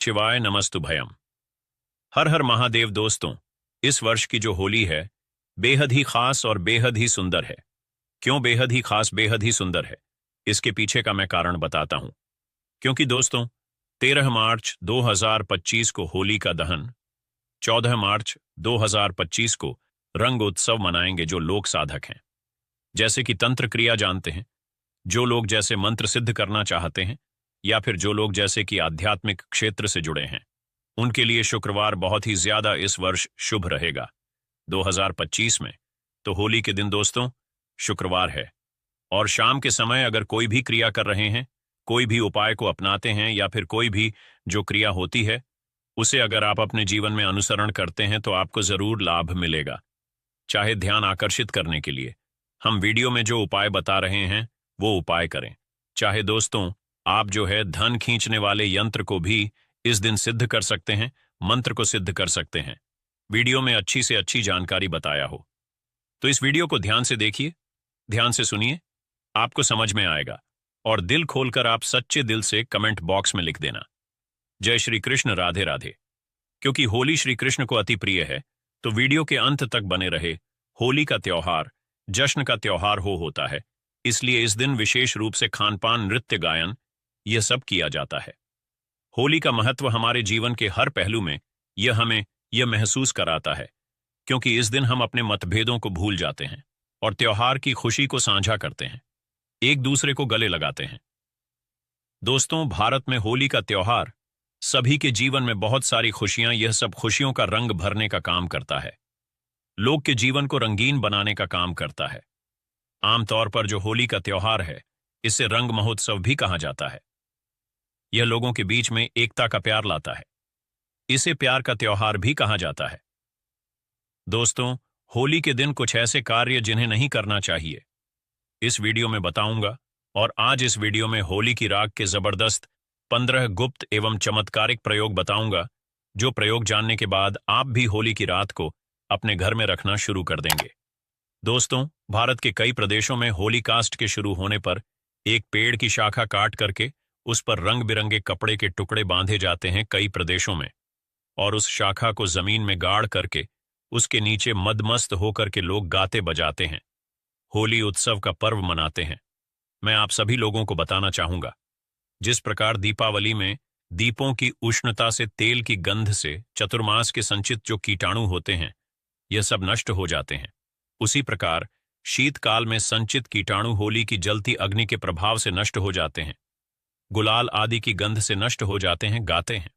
शिवाय नमस्तुभयम। हर हर महादेव। दोस्तों, इस वर्ष की जो होली है बेहद ही खास और बेहद ही सुंदर है। क्यों बेहद ही खास बेहद ही सुंदर है, इसके पीछे का मैं कारण बताता हूं। क्योंकि दोस्तों, 13 मार्च 2025 को होली का दहन, 14 मार्च 2025 को रंग उत्सव मनाएंगे जो लोक साधक हैं, जैसे कि तंत्र क्रिया जानते हैं, जो लोग जैसे मंत्र सिद्ध करना चाहते हैं, या फिर जो लोग जैसे कि आध्यात्मिक क्षेत्र से जुड़े हैं, उनके लिए शुक्रवार बहुत ही ज्यादा इस वर्ष शुभ रहेगा 2025 में। तो होली के दिन दोस्तों शुक्रवार है, और शाम के समय अगर कोई भी क्रिया कर रहे हैं, कोई भी उपाय को अपनाते हैं, या फिर कोई भी जो क्रिया होती है उसे अगर आप अपने जीवन में अनुसरण करते हैं तो आपको जरूर लाभ मिलेगा। चाहे ध्यान आकर्षित करने के लिए हम वीडियो में जो उपाय बता रहे हैं वो उपाय करें, चाहे दोस्तों आप जो है धन खींचने वाले यंत्र को भी इस दिन सिद्ध कर सकते हैं, मंत्र को सिद्ध कर सकते हैं। वीडियो में अच्छी से अच्छी जानकारी बताया हो तो इस वीडियो को ध्यान से देखिए, ध्यान से सुनिए, आपको समझ में आएगा। और दिल खोलकर आप सच्चे दिल से कमेंट बॉक्स में लिख देना, जय श्री कृष्ण, राधे राधे। क्योंकि होली श्री कृष्ण को अति प्रिय है, तो वीडियो के अंत तक बने रहे। होली का त्योहार जश्न का त्योहार होता है, इसलिए इस दिन विशेष रूप से खानपान, नृत्य, गायन यह सब किया जाता है। होली का महत्व हमारे जीवन के हर पहलू में हमें यह महसूस कराता है, क्योंकि इस दिन हम अपने मतभेदों को भूल जाते हैं और त्योहार की खुशी को साझा करते हैं, एक दूसरे को गले लगाते हैं। दोस्तों, भारत में होली का त्योहार सभी के जीवन में बहुत सारी खुशियां, यह सब खुशियों का रंग भरने का काम करता है, लोग के जीवन को रंगीन बनाने का काम करता है। आमतौर पर जो होली का त्योहार है इसे रंग महोत्सव भी कहा जाता है। यह लोगों के बीच में एकता का प्यार लाता है, इसे प्यार का त्योहार भी कहा जाता है। दोस्तों, होली के दिन कुछ ऐसे कार्य जिन्हें नहीं करना चाहिए इस वीडियो में बताऊंगा, और आज इस वीडियो में होली की राग के जबरदस्त 15 गुप्त एवं चमत्कारिक प्रयोग बताऊंगा, जो प्रयोग जानने के बाद आप भी होली की रात को अपने घर में रखना शुरू कर देंगे। दोस्तों, भारत के कई प्रदेशों में होली कास्ट के शुरू होने पर एक पेड़ की शाखा काट करके उस पर रंग बिरंगे कपड़े के टुकड़े बांधे जाते हैं कई प्रदेशों में, और उस शाखा को जमीन में गाड़ करके उसके नीचे मदमस्त होकर के लोग गाते बजाते हैं, होली उत्सव का पर्व मनाते हैं। मैं आप सभी लोगों को बताना चाहूंगा, जिस प्रकार दीपावली में दीपों की उष्णता से, तेल की गंध से चतुर्मास के संचित जो कीटाणु होते हैं यह सब नष्ट हो जाते हैं, उसी प्रकार शीतकाल में संचित कीटाणु होली की जलती अग्नि के प्रभाव से नष्ट हो जाते हैं, गुलाल आदि की गंध से नष्ट हो जाते हैं, गाते हैं।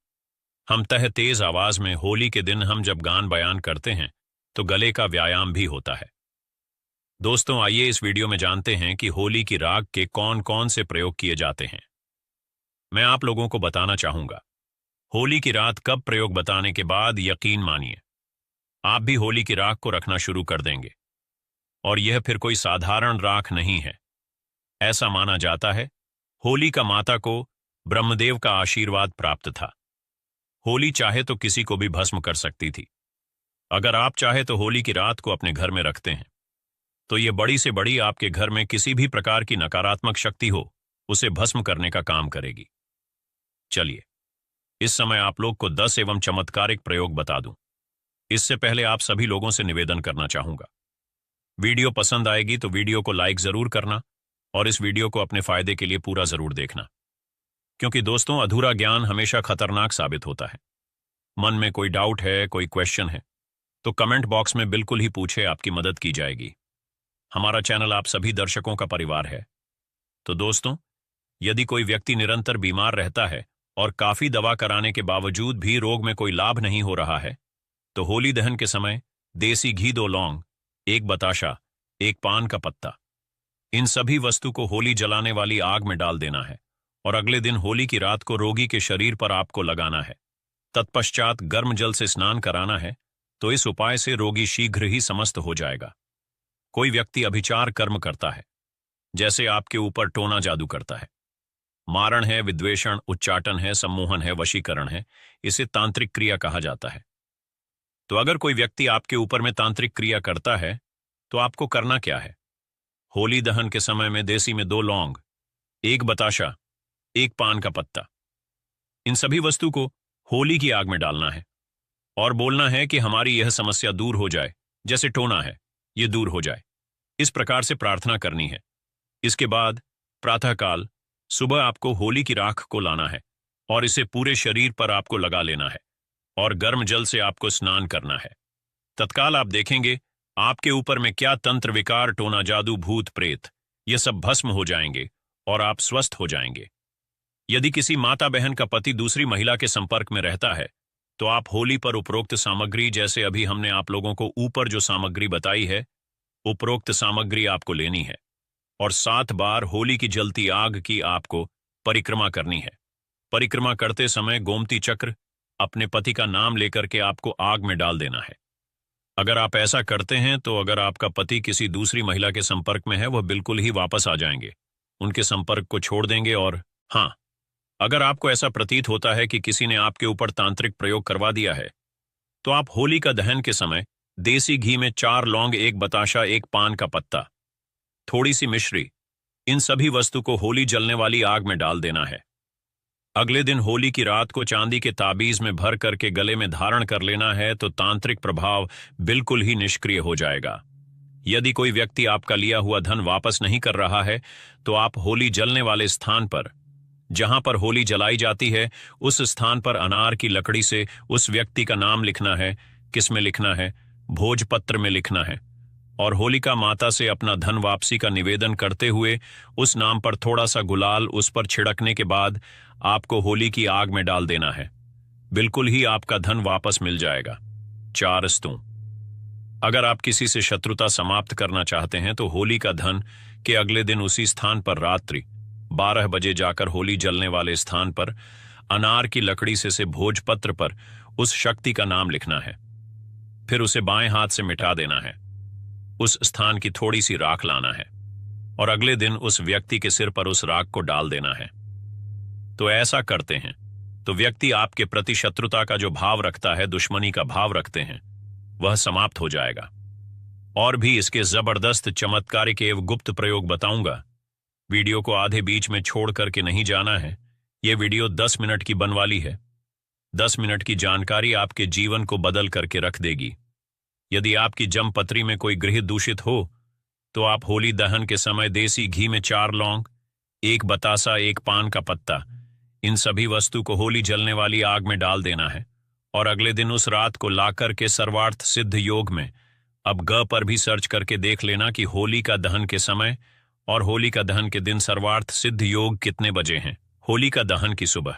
हम तह तेज आवाज में होली के दिन हम जब गान बयान करते हैं तो गले का व्यायाम भी होता है। दोस्तों, आइए इस वीडियो में जानते हैं कि होली की राग के कौन कौन से प्रयोग किए जाते हैं। मैं आप लोगों को बताना चाहूंगा, होली की रात कब प्रयोग बताने के बाद यकीन मानिए आप भी होली की राख को रखना शुरू कर देंगे। और यह फिर कोई साधारण राख नहीं है। ऐसा माना जाता है होली का माता को ब्रह्मदेव का आशीर्वाद प्राप्त था। होली चाहे तो किसी को भी भस्म कर सकती थी। अगर आप चाहे तो होली की रात को अपने घर में रखते हैं तो यह बड़ी से बड़ी आपके घर में किसी भी प्रकार की नकारात्मक शक्ति हो उसे भस्म करने का काम करेगी। चलिए, इस समय आप लोग को 10 एवं चमत्कारिक प्रयोग बता दूं। इससे पहले आप सभी लोगों से निवेदन करना चाहूंगा, वीडियो पसंद आएगी तो वीडियो को लाइक जरूर करना और इस वीडियो को अपने फायदे के लिए पूरा जरूर देखना, क्योंकि दोस्तों अधूरा ज्ञान हमेशा खतरनाक साबित होता है। मन में कोई डाउट है, कोई क्वेश्चन है तो कमेंट बॉक्स में बिल्कुल ही पूछे, आपकी मदद की जाएगी। हमारा चैनल आप सभी दर्शकों का परिवार है। तो दोस्तों, यदि कोई व्यक्ति निरंतर बीमार रहता है और काफी दवा कराने के बावजूद भी रोग में कोई लाभ नहीं हो रहा है, तो होली दहन के समय देसी घी, 2 लौंग, 1 बताशा, 1 पान का पत्ता, इन सभी वस्तु को होली जलाने वाली आग में डाल देना है और अगले दिन होली की रात को रोगी के शरीर पर आपको लगाना है। तत्पश्चात गर्म जल से स्नान कराना है, तो इस उपाय से रोगी शीघ्र ही समस्त हो जाएगा। कोई व्यक्ति अभिचार कर्म करता है, जैसे आपके ऊपर टोना जादू करता है, मारण है, विद्वेषण, उच्चाटन है, सम्मोहन है, वशीकरण है, इसे तांत्रिक क्रिया कहा जाता है। तो अगर कोई व्यक्ति आपके ऊपर में तांत्रिक क्रिया करता है तो आपको करना क्या है? होली दहन के समय में देसी में 2 लौंग, 1 बताशा, 1 पान का पत्ता, इन सभी वस्तु को होली की आग में डालना है और बोलना है कि हमारी यह समस्या दूर हो जाए, जैसे टोना है, ये दूर हो जाए। इस प्रकार से प्रार्थना करनी है। इसके बाद प्रातःकाल सुबह आपको होली की राख को लाना है और इसे पूरे शरीर पर आपको लगा लेना है और गर्म जल से आपको स्नान करना है। तत्काल आप देखेंगे आपके ऊपर में क्या तंत्र विकार, टोना, जादू, भूत, प्रेत, ये सब भस्म हो जाएंगे और आप स्वस्थ हो जाएंगे। यदि किसी माता बहन का पति दूसरी महिला के संपर्क में रहता है तो आप होली पर उपरोक्त सामग्री, जैसे अभी हमने आप लोगों को ऊपर जो सामग्री बताई है, उपरोक्त सामग्री आपको लेनी है और 7 बार होली की जलती आग की आपको परिक्रमा करनी है। परिक्रमा करते समय गोमती चक्र अपने पति का नाम लेकर के आपको आग में डाल देना है। अगर आप ऐसा करते हैं तो अगर आपका पति किसी दूसरी महिला के संपर्क में है, वह बिल्कुल ही वापस आ जाएंगे, उनके संपर्क को छोड़ देंगे। और हाँ, अगर आपको ऐसा प्रतीत होता है कि किसी ने आपके ऊपर तांत्रिक प्रयोग करवा दिया है, तो आप होली का दहन के समय देसी घी में 4 लौंग, 1 बताशा, 1 पान का पत्ता, थोड़ी सी मिश्री, इन सभी वस्तु को होली जलने वाली आग में डाल देना है। अगले दिन होली की रात को चांदी के ताबीज में भर करके गले में धारण कर लेना है, तो तांत्रिक प्रभाव बिल्कुल ही निष्क्रिय हो जाएगा। यदि कोई व्यक्ति आपका लिया हुआ धन वापस नहीं कर रहा है तो आप होली जलने वाले स्थान पर, जहां पर होली जलाई जाती है, उस स्थान पर अनार की लकड़ी से उस व्यक्ति का नाम लिखना है। किस में लिखना है? भोजपत्र में लिखना है। और होलिका माता से अपना धन वापसी का निवेदन करते हुए उस नाम पर थोड़ा सा गुलाल उस पर छिड़कने के बाद आपको होली की आग में डाल देना है। बिल्कुल ही आपका धन वापस मिल जाएगा। 4 स्तु। अगर आप किसी से शत्रुता समाप्त करना चाहते हैं तो होली का धन के अगले दिन उसी स्थान पर रात्रि 12 बजे जाकर होली जलने वाले स्थान पर अनार की लकड़ी से भोजपत्र पर उस शक्ति का नाम लिखना है। फिर उसे बाएं हाथ से मिटा देना है। उस स्थान की थोड़ी सी राख लाना है और अगले दिन उस व्यक्ति के सिर पर उस राख को डाल देना है। तो ऐसा करते हैं तो व्यक्ति आपके प्रति शत्रुता का जो भाव रखता है, दुश्मनी का भाव रखते हैं, वह समाप्त हो जाएगा। और भी इसके जबरदस्त चमत्कारिक एवं गुप्त प्रयोग बताऊंगा। वीडियो को आधे बीच में छोड़ करके नहीं जाना है। यह वीडियो 10 मिनट की बनवाली है। 10 मिनट की जानकारी आपके जीवन को बदल करके रख देगी। यदि आपकी जमपत्री में कोई गृह दूषित हो तो आप होली दहन के समय देसी घी में 4 लौंग, 1 बतासा, 1 पान का पत्ता, इन सभी वस्तु को होली जलने वाली आग में डाल देना है और अगले दिन उस रात को लाकर के सर्वार्थ सिद्ध योग में, अब ग पर भी सर्च करके देख लेना कि होली का दहन के समय और होली का दहन के दिन सर्वार्थ सिद्ध योग कितने बजे हैं। होली का दहन की सुबह,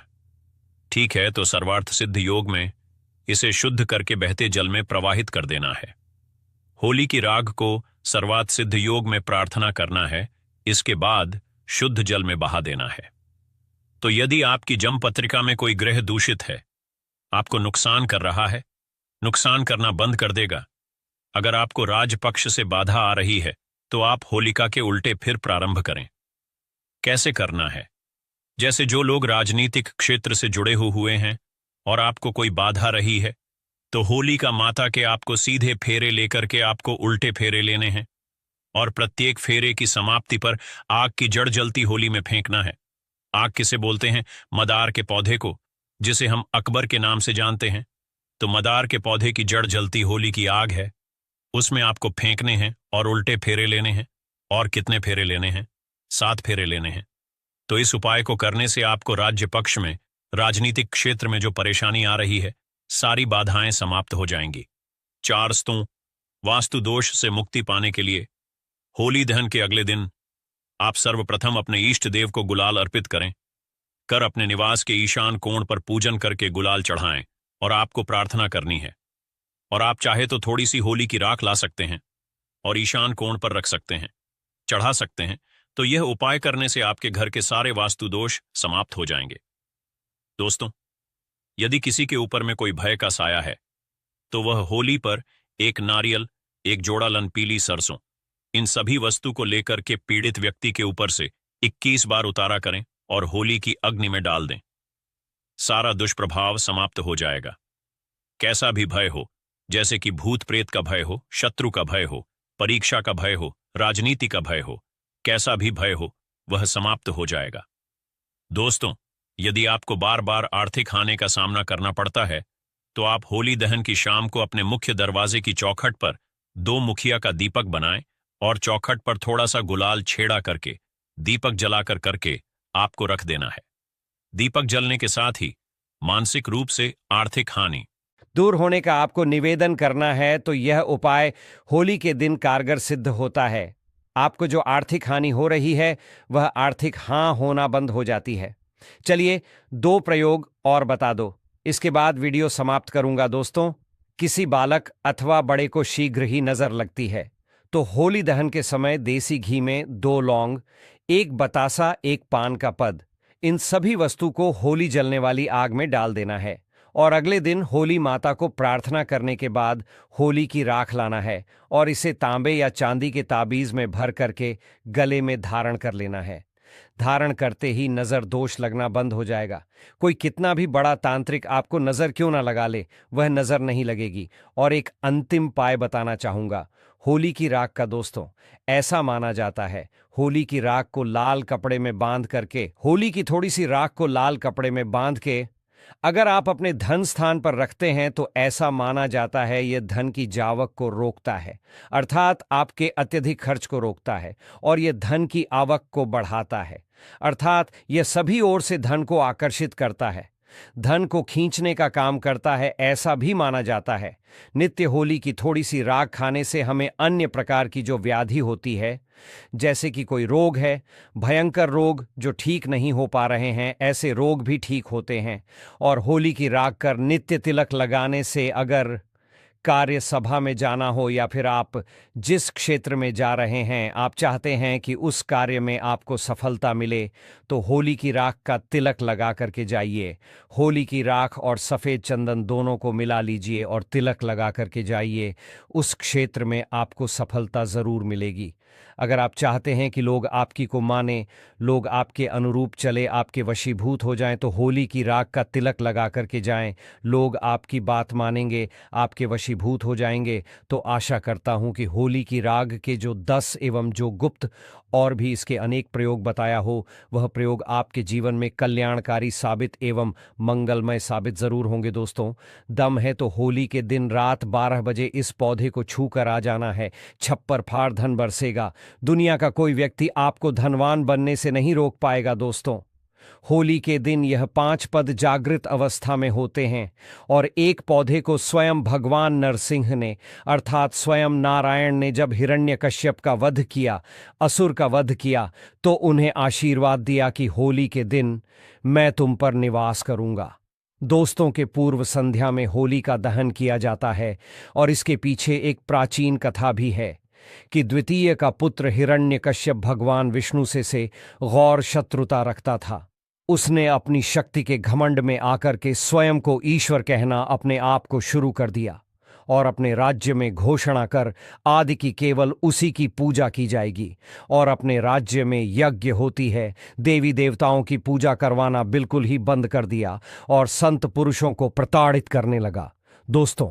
ठीक है, तो सर्वार्थ सिद्ध योग में इसे शुद्ध करके बहते जल में प्रवाहित कर देना है। होली की राग को सर्वार्थ सिद्ध योग में प्रार्थना करना है। इसके बाद शुद्ध जल में बहा देना है। तो यदि आपकी जम पत्रिका में कोई ग्रह दूषित है, आपको नुकसान कर रहा है, नुकसान करना बंद कर देगा। अगर आपको राजपक्ष से बाधा आ रही है तो आप होलिका के उल्टे फिर प्रारंभ करें। कैसे करना है? जैसे जो लोग राजनीतिक क्षेत्र से जुड़े हुए हैं और आपको कोई बाधा रही है, तो होलिका माता के आपको सीधे फेरे लेकर के आपको उल्टे फेरे लेने हैं और प्रत्येक फेरे की समाप्ति पर आग की जड़ जलती होली में फेंकना है। आग किसे बोलते हैं? मदार के पौधे को, जिसे हम अकबर के नाम से जानते हैं। तो मदार के पौधे की जड़ जलती होली की आग है, उसमें आपको फेंकने हैं और उल्टे फेरे लेने हैं। और कितने फेरे लेने हैं? 7 फेरे लेने हैं। तो इस उपाय को करने से आपको राज्य पक्ष में, राजनीतिक क्षेत्र में जो परेशानी आ रही है, सारी बाधाएं समाप्त हो जाएंगी। 4 स्तु। वास्तु दोष से मुक्ति पाने के लिए होली दहन के अगले दिन आप सर्वप्रथम अपने इष्ट देव को गुलाल अर्पित करें, कर अपने निवास के ईशान कोण पर पूजन करके गुलाल चढ़ाएं और आपको प्रार्थना करनी है। और आप चाहे तो थोड़ी सी होली की राख ला सकते हैं और ईशान कोण पर रख सकते हैं, चढ़ा सकते हैं। तो यह उपाय करने से आपके घर के सारे वास्तु दोष समाप्त हो जाएंगे। दोस्तों, यदि किसी के ऊपर में कोई भय का साया है तो वह होली पर 1 नारियल, 1 जोड़ा लन पीली सरसों, इन सभी वस्तु को लेकर के पीड़ित व्यक्ति के ऊपर से 21 बार उतारा करें और होली की अग्नि में डाल दें। सारा दुष्प्रभाव समाप्त हो जाएगा। कैसा भी भय हो, जैसे कि भूत प्रेत का भय हो, शत्रु का भय हो, परीक्षा का भय हो, राजनीति का भय हो, कैसा भी भय हो, वह समाप्त हो जाएगा। दोस्तों, यदि आपको बार बार आर्थिक हानि का सामना करना पड़ता है तो आप होली दहन की शाम को अपने मुख्य दरवाजे की चौखट पर 2 मुखिया का दीपक बनाएं और चौखट पर थोड़ा सा गुलाल छेड़ा करके दीपक जलाकर करके आपको रख देना है। दीपक जलने के साथ ही मानसिक रूप से आर्थिक हानि दूर होने का आपको निवेदन करना है तो यह उपाय होली के दिन कारगर सिद्ध होता है। आपको जो आर्थिक हानि हो रही है वह आर्थिक हाँ होना बंद हो जाती है। चलिए 2 प्रयोग और बता दो, इसके बाद वीडियो समाप्त करूंगा। दोस्तों, किसी बालक अथवा बड़े को शीघ्र ही नजर लगती है तो होली दहन के समय देसी घी में 2 लौंग, 1 बतासा, 1 पान का पद, इन सभी वस्तु को होली जलने वाली आग में डाल देना है और अगले दिन होली माता को प्रार्थना करने के बाद होली की राख लाना है और इसे तांबे या चांदी के ताबीज में भर करके गले में धारण कर लेना है। धारण करते ही नजर दोष लगना बंद हो जाएगा। कोई कितना भी बड़ा तांत्रिक आपको नजर क्यों ना लगा ले, वह नजर नहीं लगेगी। और एक अंतिम उपाय बताना चाहूंगा होली की राख का। दोस्तों, ऐसा माना जाता है होली की राख को लाल कपड़े में बांध करके, होली की थोड़ी सी राख को लाल कपड़े में बांध के अगर आप अपने धन स्थान पर रखते हैं तो ऐसा माना जाता है यह धन की जावक को रोकता है, अर्थात आपके अत्यधिक खर्च को रोकता है, और यह धन की आवक को बढ़ाता है, अर्थात यह सभी ओर से धन को आकर्षित करता है, धन को खींचने का काम करता है, ऐसा भी माना जाता है। नित्य होली की थोड़ी सी राख खाने से हमें अन्य प्रकार की जो व्याधि होती है, जैसे कि कोई रोग है, भयंकर रोग जो ठीक नहीं हो पा रहे हैं, ऐसे रोग भी ठीक होते हैं। और होली की राख कर नित्य तिलक लगाने से अगर कार्य सभा में जाना हो या फिर आप जिस क्षेत्र में जा रहे हैं आप चाहते हैं कि उस कार्य में आपको सफलता मिले, तो होली की राख का तिलक लगा करके जाइए। होली की राख और सफ़ेद चंदन दोनों को मिला लीजिए और तिलक लगा करके जाइए। उस क्षेत्र में आपको सफलता ज़रूर मिलेगी। अगर आप चाहते हैं कि लोग आपकी को माने, लोग आपके अनुरूप चले, आपके वशीभूत हो जाएं, तो होली की राख का तिलक लगा करके जाएं। लोग आपकी बात मानेंगे, आपके वशीभूत हो जाएंगे। तो आशा करता हूं कि होली की राग के जो 10 एवं जो गुप्त और भी इसके अनेक प्रयोग बताया हो, वह प्रयोग आपके जीवन में कल्याणकारी साबित एवं मंगलमय साबित जरूर होंगे। दोस्तों, दम है तो होली के दिन रात 12 बजे इस पौधे को छू कर आ जाना है। छप्पर फाड़ धन बरसेगा। दुनिया का कोई व्यक्ति आपको धनवान बनने से नहीं रोक पाएगा। दोस्तों, होली के दिन यह 5 पद जागृत अवस्था में होते हैं और एक पौधे को स्वयं भगवान नरसिंह ने, अर्थात स्वयं नारायण ने जब हिरण्यकश्यप का वध किया, असुर का वध किया, तो उन्हें आशीर्वाद दिया कि होली के दिन मैं तुम पर निवास करूंगा। दोस्तों, के पूर्व संध्या में होली का दहन किया जाता है और इसके पीछे एक प्राचीन कथा भी है कि द्वितीय का पुत्र हिरण्यकश्यप भगवान विष्णु से गौर शत्रुता रखता था। उसने अपनी शक्ति के घमंड में आकर के स्वयं को ईश्वर कहना अपने आप को शुरू कर दिया और अपने राज्य में घोषणा कर आदि की केवल उसी की पूजा की जाएगी और अपने राज्य में यज्ञ होती है, देवी देवताओं की पूजा करवाना बिल्कुल ही बंद कर दिया और संत पुरुषों को प्रताड़ित करने लगा। दोस्तों,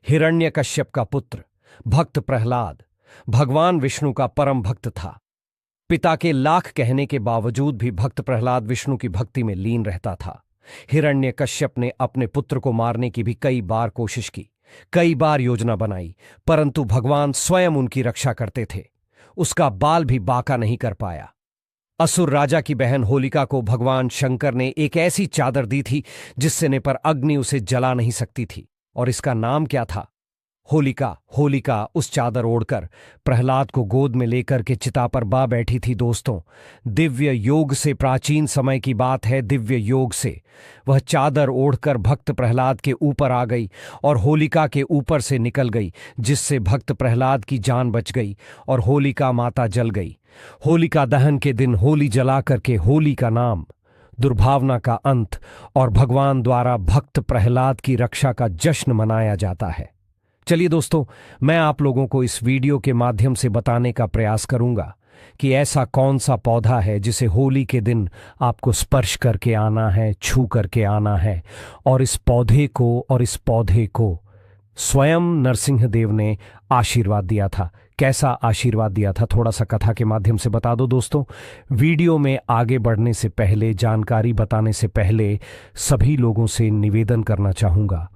हिरण्यकश्यप का पुत्र भक्त प्रहलाद भगवान विष्णु का परम भक्त था। पिता के लाख कहने के बावजूद भी भक्त प्रहलाद विष्णु की भक्ति में लीन रहता था। हिरण्यकश्यप ने अपने पुत्र को मारने की भी कई बार कोशिश की, कई बार योजना बनाई, परंतु भगवान स्वयं उनकी रक्षा करते थे। उसका बाल भी बाका नहीं कर पाया। असुर राजा की बहन होलिका को भगवान शंकर ने एक ऐसी चादर दी थी जिससे ने पर अग्नि उसे जला नहीं सकती थी, और इसका नाम क्या था? होलिका। होलिका उस चादर ओढ़कर प्रहलाद को गोद में लेकर के चिता पर बा बैठी थी। दोस्तों, दिव्य योग से, प्राचीन समय की बात है, दिव्य योग से वह चादर ओढ़कर भक्त प्रहलाद के ऊपर आ गई और होलिका के ऊपर से निकल गई, जिससे भक्त प्रहलाद की जान बच गई और होलिका माता जल गई। होलिका दहन के दिन होली जला करके होली का नाम, दुर्भावना का अंत और भगवान द्वारा भक्त प्रहलाद की रक्षा का जश्न मनाया जाता है। चलिए दोस्तों, मैं आप लोगों को इस वीडियो के माध्यम से बताने का प्रयास करूंगा कि ऐसा कौन सा पौधा है जिसे होली के दिन आपको स्पर्श करके आना है, छू करके आना है, और इस पौधे को स्वयं नरसिंह देव ने आशीर्वाद दिया था कैसा आशीर्वाद दिया था, थोड़ा सा कथा के माध्यम से बता दो दोस्तों। वीडियो में आगे बढ़ने से पहले, जानकारी बताने से पहले सभी लोगों से निवेदन करना चाहूँगा,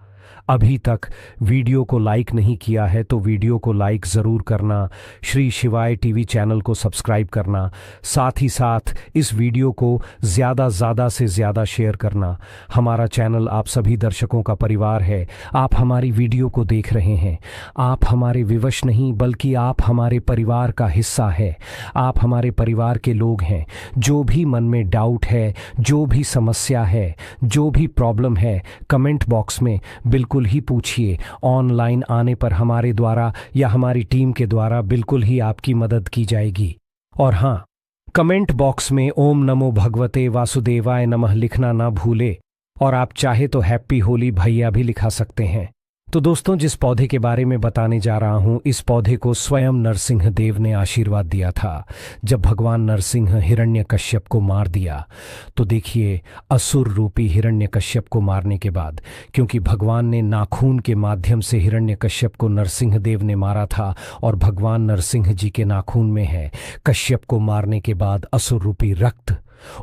अभी तक वीडियो को लाइक नहीं किया है तो वीडियो को लाइक ज़रूर करना, श्री शिवाय टीवी चैनल को सब्सक्राइब करना, साथ ही साथ इस वीडियो को ज़्यादा से ज़्यादा शेयर करना। हमारा चैनल आप सभी दर्शकों का परिवार है। आप हमारी वीडियो को देख रहे हैं, आप हमारे विवश नहीं बल्कि आप हमारे परिवार का हिस्सा है। आप हमारे परिवार के लोग हैं। जो भी मन में डाउट है, जो भी समस्या है, जो भी प्रॉब्लम है, कमेंट बॉक्स में बिल्कुल ही पूछिए। ऑनलाइन आने पर हमारे द्वारा या हमारी टीम के द्वारा बिल्कुल ही आपकी मदद की जाएगी। और हाँ, कमेंट बॉक्स में ओम नमो भगवते वासुदेवाय नमः लिखना ना भूले, और आप चाहे तो हैप्पी होली भैया भी लिखा सकते हैं। तो दोस्तों, जिस पौधे के बारे में बताने जा रहा हूं, इस पौधे को स्वयं नरसिंह देव ने आशीर्वाद दिया था। जब भगवान नरसिंह हिरण्यकश्यप को मार दिया तो देखिए, असुर रूपी हिरण्यकश्यप को मारने के बाद, क्योंकि भगवान ने नाखून के माध्यम से हिरण्यकश्यप को नरसिंह देव ने मारा था और भगवान नरसिंह जी के नाखून में है, कश्यप को मारने के बाद असुर रूपी रक्त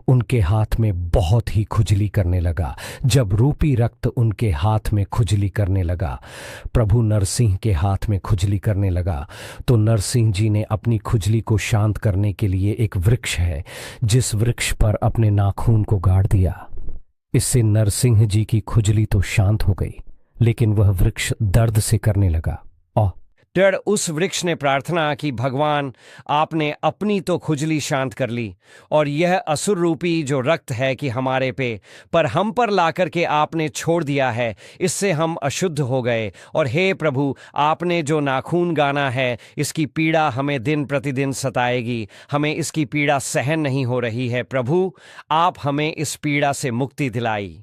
उनके हाथ में बहुत ही खुजली करने लगा। जब रूपी रक्त उनके हाथ में खुजली करने लगा, प्रभु नरसिंह के हाथ में खुजली करने लगा, तो नरसिंह जी ने अपनी खुजली को शांत करने के लिए एक वृक्ष है, जिस वृक्ष पर अपने नाखून को गाड़ दिया। इससे नरसिंह जी की खुजली तो शांत हो गई, लेकिन वह वृक्ष दर्द से करने लगा। फिर उस वृक्ष ने प्रार्थना की, भगवान आपने अपनी तो खुजली शांत कर ली, और यह असुर रूपी जो रक्त है कि हमारे पे पर हम पर ला करके आपने छोड़ दिया है, इससे हम अशुद्ध हो गए। और हे प्रभु, आपने जो नाखून गाना है, इसकी पीड़ा हमें दिन प्रतिदिन सताएगी, हमें इसकी पीड़ा सहन नहीं हो रही है। प्रभु, आप हमें इस पीड़ा से मुक्ति दिलाई।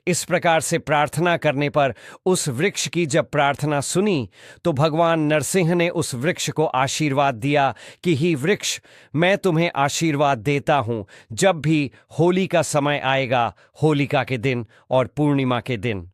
इस प्रकार से प्रार्थना करने पर उस वृक्ष की जब प्रार्थना सुनी तो भगवान नरसिंह ने उस वृक्ष को आशीर्वाद दिया कि ही वृक्ष, मैं तुम्हें आशीर्वाद देता हूं, जब भी होली का समय आएगा, होलिका के दिन और पूर्णिमा के दिन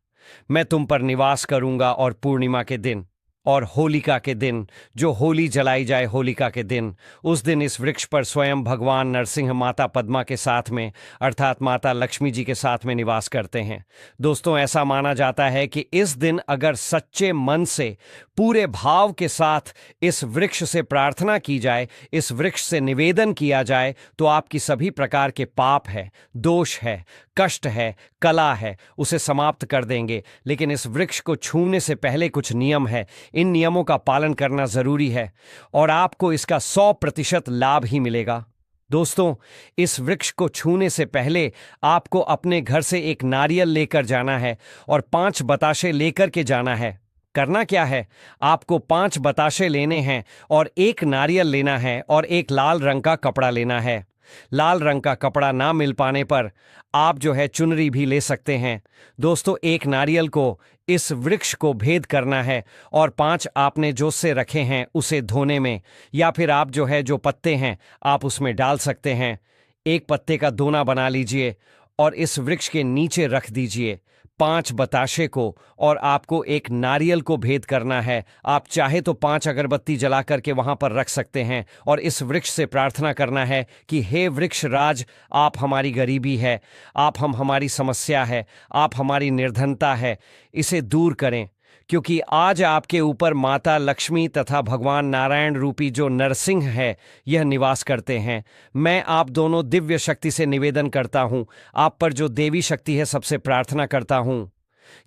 मैं तुम पर निवास करूंगा, और पूर्णिमा के दिन और होलिका के दिन, जो होली जलाई जाए होलिका के दिन, उस दिन इस वृक्ष पर स्वयं भगवान नरसिंह माता पद्मा के साथ में, अर्थात माता लक्ष्मी जी के साथ में निवास करते हैं। दोस्तों, ऐसा माना जाता है कि इस दिन अगर सच्चे मन से, पूरे भाव के साथ इस वृक्ष से प्रार्थना की जाए, इस वृक्ष से निवेदन किया जाए, तो आपकी सभी प्रकार के पाप है, दोष है, कष्ट है, कला है, उसे समाप्त कर देंगे। लेकिन इस वृक्ष को छूने से पहले कुछ नियम है, इन नियमों का पालन करना जरूरी है, और आपको इसका 100% लाभ ही मिलेगा। दोस्तों, इस वृक्ष को छूने से पहले आपको अपने घर से एक नारियल लेकर जाना है और 5 बताशे लेकर के जाना है। करना क्या है, आपको 5 बताशे लेने हैं और 1 नारियल लेना है और एक लाल रंग का कपड़ा लेना है। लाल रंग का कपड़ा ना मिल पाने पर आप जो है चुनरी भी ले सकते हैं। दोस्तों, 1 नारियल को, इस वृक्ष को भेद करना है और 5 आपने जो से रखे हैं उसे धोने में, या फिर आप जो है जो पत्ते हैं आप उसमें डाल सकते हैं। 1 पत्ते का दोना बना लीजिए और इस वृक्ष के नीचे रख दीजिए 5 बताशे को, और आपको 1 नारियल को भेद करना है। आप चाहे तो 5 अगरबत्ती जला करके वहां पर रख सकते हैं और इस वृक्ष से प्रार्थना करना है कि हे वृक्ष राज, आप हमारी गरीबी है, आप हमारी समस्या है, आप हमारी निर्धनता है, इसे दूर करें, क्योंकि आज आपके ऊपर माता लक्ष्मी तथा भगवान नारायण रूपी जो नरसिंह है, यह निवास करते हैं। मैं आप दोनों दिव्य शक्ति से निवेदन करता हूँ, आप पर जो देवी शक्ति है सबसे प्रार्थना करता हूँ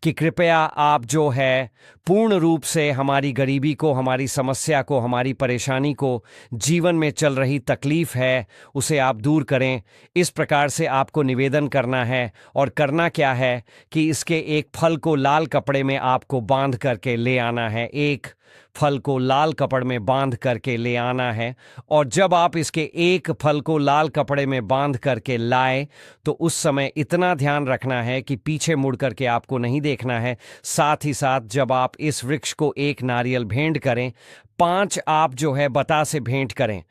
कि कृपया आप जो है पूर्ण रूप से हमारी गरीबी को, हमारी समस्या को, हमारी परेशानी को, जीवन में चल रही तकलीफ है, उसे आप दूर करें। इस प्रकार से आपको निवेदन करना है, और करना क्या है कि इसके एक फल को लाल कपड़े में आपको बांध करके ले आना है। एक फल को लाल कपड़े में बांध करके ले आना है, और जब आप इसके एक फल को लाल कपड़े में बांध करके लाए तो उस समय इतना ध्यान रखना है कि पीछे मुड़ करके आपको नहीं देखना है। साथ ही साथ जब आप इस वृक्ष को 1 नारियल भेंट करें, 5 आप जो है बतासे भेंट करें,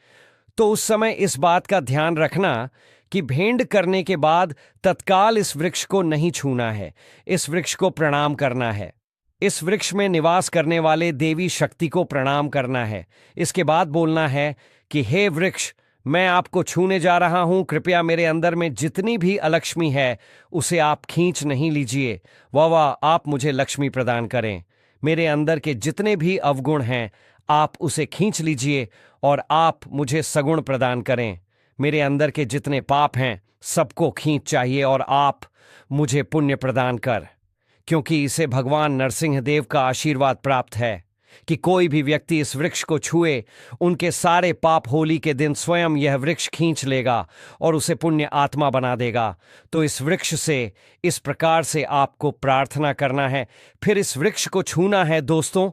तो उस समय इस बात का ध्यान रखना कि भेंट करने के बाद तत्काल इस वृक्ष को नहीं छूना है, इस वृक्ष को प्रणाम करना है। इस वृक्ष में निवास करने वाले देवी शक्ति को प्रणाम करना है। इसके बाद बोलना है कि हे वृक्ष, मैं आपको छूने जा रहा हूं, कृपया मेरे अंदर में जितनी भी अलक्ष्मी है उसे आप खींच नहीं लीजिए। वाह, आप मुझे लक्ष्मी प्रदान करें। मेरे अंदर के जितने भी अवगुण हैं आप उसे खींच लीजिए और आप मुझे सगुण प्रदान करें। मेरे अंदर के जितने पाप हैं सबको खींच चाहिए और आप मुझे पुण्य प्रदान कर, क्योंकि इसे भगवान नरसिंह देव का आशीर्वाद प्राप्त है कि कोई भी व्यक्ति इस वृक्ष को छुए उनके सारे पाप होली के दिन स्वयं यह वृक्ष खींच लेगा और उसे पुण्य आत्मा बना देगा। तो इस वृक्ष से इस प्रकार से आपको प्रार्थना करना है, फिर इस वृक्ष को छूना है। दोस्तों,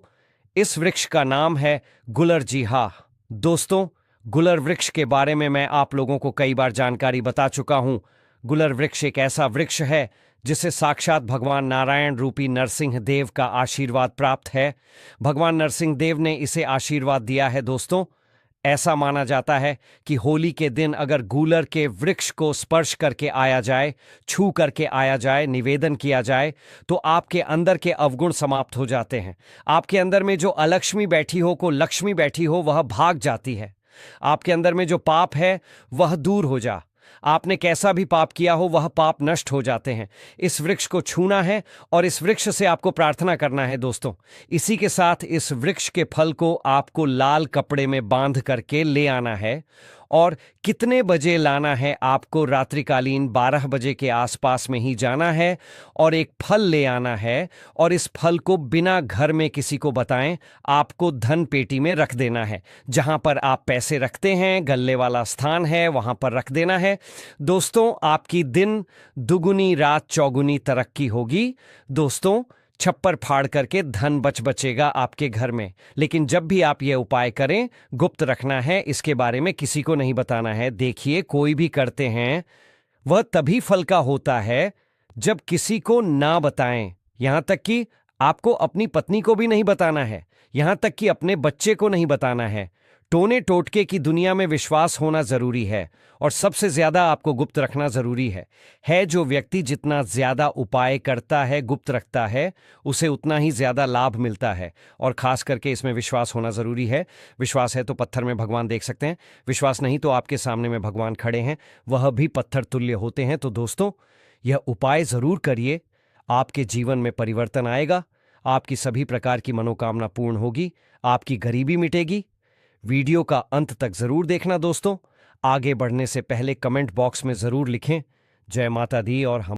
इस वृक्ष का नाम है गुलर जी। हाँ दोस्तों, गुलर वृक्ष के बारे में मैं आप लोगों को कई बार जानकारी बता चुका हूं। गुलर वृक्ष एक ऐसा वृक्ष है जिसे साक्षात भगवान नारायण रूपी नरसिंह देव का आशीर्वाद प्राप्त है। भगवान नरसिंह देव ने इसे आशीर्वाद दिया है। दोस्तों, ऐसा माना जाता है कि होली के दिन अगर गूलर के वृक्ष को स्पर्श करके आया जाए, छू करके आया जाए, निवेदन किया जाए, तो आपके अंदर के अवगुण समाप्त हो जाते हैं। आपके अंदर में जो अलक्ष्मी बैठी हो, को लक्ष्मी बैठी हो, वह भाग जाती है। आपके अंदर में जो पाप है वह दूर हो जा। आपने कैसा भी पाप किया हो वह पाप नष्ट हो जाते हैं। इस वृक्ष को छूना है और इस वृक्ष से आपको प्रार्थना करना है। दोस्तों, इसी के साथ इस वृक्ष के फल को आपको लाल कपड़े में बांध करके ले आना है। और कितने बजे लाना है? आपको रात्रिकालीन 12 बजे के आसपास में ही जाना है और एक फल ले आना है और इस फल को बिना घर में किसी को बताएं आपको धन पेटी में रख देना है। जहां पर आप पैसे रखते हैं, गल्ले वाला स्थान है, वहां पर रख देना है। दोस्तों, आपकी दिन दुगुनी रात चौगुनी तरक्की होगी। दोस्तों, छप्पर फाड़ करके धन बचेगा आपके घर में। लेकिन जब भी आप ये उपाय करें, गुप्त रखना है, इसके बारे में किसी को नहीं बताना है। देखिए, कोई भी करते हैं वह तभी फल का होता है जब किसी को ना बताएं। यहां तक कि आपको अपनी पत्नी को भी नहीं बताना है, यहां तक कि अपने बच्चे को नहीं बताना है। टोने टोटके की दुनिया में विश्वास होना जरूरी है और सबसे ज्यादा आपको गुप्त रखना जरूरी है। जो व्यक्ति जितना ज्यादा उपाय करता है, गुप्त रखता है, उसे उतना ही ज्यादा लाभ मिलता है। और खास करके इसमें विश्वास होना जरूरी है। विश्वास है तो पत्थर में भगवान देख सकते हैं, विश्वास नहीं तो आपके सामने में भगवान खड़े हैं, वह भी पत्थर तुल्य होते हैं। तो दोस्तों, यह उपाय जरूर करिए, आपके जीवन में परिवर्तन आएगा, आपकी सभी प्रकार की मनोकामना पूर्ण होगी, आपकी गरीबी मिटेगी। वीडियो का अंत तक जरूर देखना। दोस्तों, आगे बढ़ने से पहले कमेंट बॉक्स में जरूर लिखें जय माता दी और हम